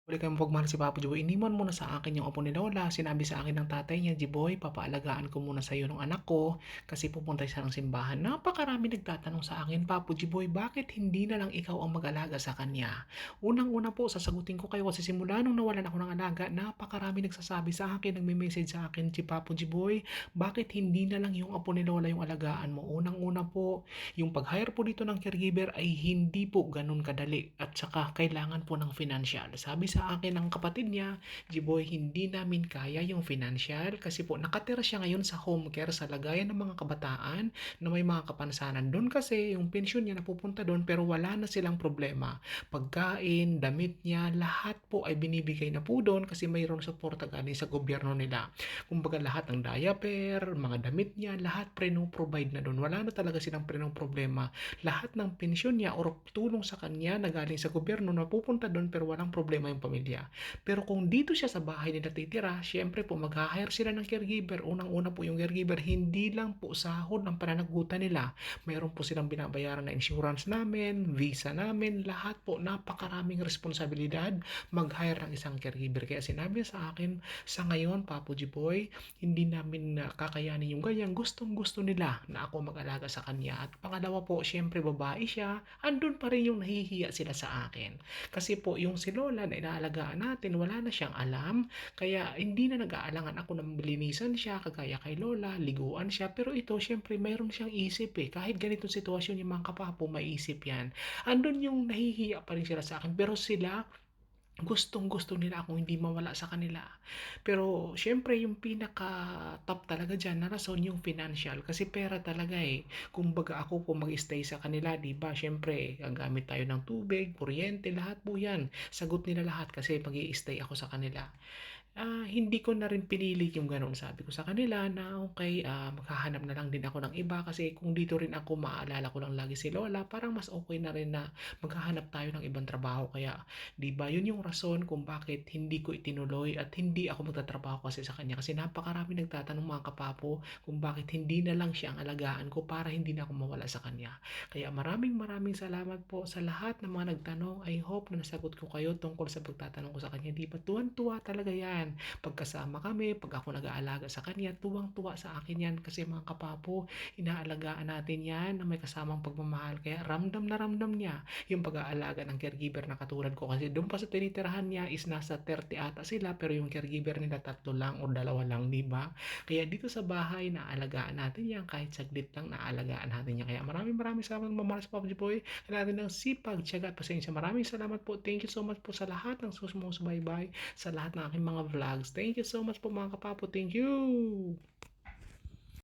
Huli kayong pagmahal si Papa Joey, iniwan mo na sa akin yung apo ni Lola. Sinabi sa akin ng tatay niya, Jiboy, papaalagaan ko muna sa iyo ng anak ko kasi pupunta siya ng simbahan. Napakarami nagtatanong sa akin, Papo Jiboy, bakit hindi na lang ikaw ang mag-alaga sa kanya? Unang-una po, sasagutin ko kayo kasi simula nung nawalan ako ng alaga, napakarami nagsasabi sa akin, nagme-message sa akin, si Papo Jiboy, bakit hindi na lang yung apo ni Lola yung alagaan mo? Unang-una po, yung pag-hire po dito ng caregiver ay hindi po ganun kadali at saka kailangan po ng financial. Sabi sa akin ng kapatid niya, Jiboy, hindi namin kaya yung financial kasi po nakatira siya ngayon sa home care sa lagayan ng mga kabataan na may mga kapansanan. Doon kasi yung pensyon niya napupunta doon pero wala na silang problema. Pagkain, damit niya, lahat po ay binibigay na po doon kasi mayroong suporta galing sa gobyerno nila. Kumbaga lahat ng diaper, mga damit niya, lahat provide na doon. Wala na talaga silang problema. Lahat ng pensyon niya or tulong sa kanya na galing sa gobyerno napupunta doon pero walang problema yung pamilya. Pero kung dito siya sa bahay nila titira, syempre po mag-hire sila ng caregiver. Unang-una po yung caregiver, hindi lang po sahod ng pananagutan nila. Mayroon po silang binabayaran na insurance namin, visa namin, lahat po napakaraming responsibilidad mag-hire ng isang caregiver. Kaya sinabi sa akin, sa ngayon, Papo Boy, hindi namin kakayanin yung ganyan. Gustong-gusto nila na ako mag-alaga sa kanya. At pangalawa po, syempre babae siya, andun pa rin yung nahihiya sila sa akin. Kasi po yung si Lola na inaalagaan natin, wala na siyang alam. Kaya hindi na nag-aalangan ako na linisan siya, kagaya kay Lola, liguan siya. Pero ito, syempre, mayroon siyang isip eh. Kahit ganitong sitwasyon yung mga kapapo, may isip yan. Andun yung nahihiya pa rin sila sa akin. Pero sila, gustong-gusto nila akong hindi mawala sa kanila. Pero siyempre yung pinaka-top talaga diyan na rason yung financial kasi pera talaga eh. Kumbaga ako po mag-stay sa kanila, 'di ba? Siyempre, gagamit tayo ng tubig, kuryente, lahat po 'yan. Sagot nila lahat kasi mag-i-stay ako sa kanila. Hindi ko na rin pinili yung gano'n. Sabi ko sa kanila na okay, maghahanap na lang din ako ng iba kasi kung dito rin ako maaalala ko lang lagi si Lola, parang mas okay na rin na maghahanap tayo ng ibang trabaho. Kaya 'di ba, yun yung rason kung bakit hindi ko itinuloy at hindi ako magtatrabaho kasi sa kanya. Kasi napakarami nagtatanong mga kapapo kung bakit hindi na lang siya ang alagaan ko para hindi na ako mawala sa kanya. Kaya maraming maraming salamat po sa lahat ng mga nagtanong. I hope na nasagot ko kayo tungkol sa pagtatanong ko sa kanya. 'Di ba tuwang-tuwa talaga 'yan. Pagkasama kami, pag ako nag-aalaga sa kanya, tuwang-tuwa sa akin 'yan kasi mga kapapo, inaalagaan natin 'yan na may kasamang pagmamahal. Kaya ramdam na ramdam niya yung pag-aalaga ng caregiver na katulad ko kasi doon pa sa tinitirahan niya is nasa 30 ata sila pero yung caregiver nila tatlo lang o dalawa lang, di ba? Kaya dito sa bahay naalagaan natin yan kahit saglit lang naalagaan natin yan. Kaya maraming maraming salamat mamahal sa Papa Boy. Kailangan ng sipag, tiyaga at pasensya. Maraming salamat po. Thank you so much po sa lahat ng sumusubaybay sa lahat ng aking mga vlogs. Thank you so much po mga kapapo. Thank you!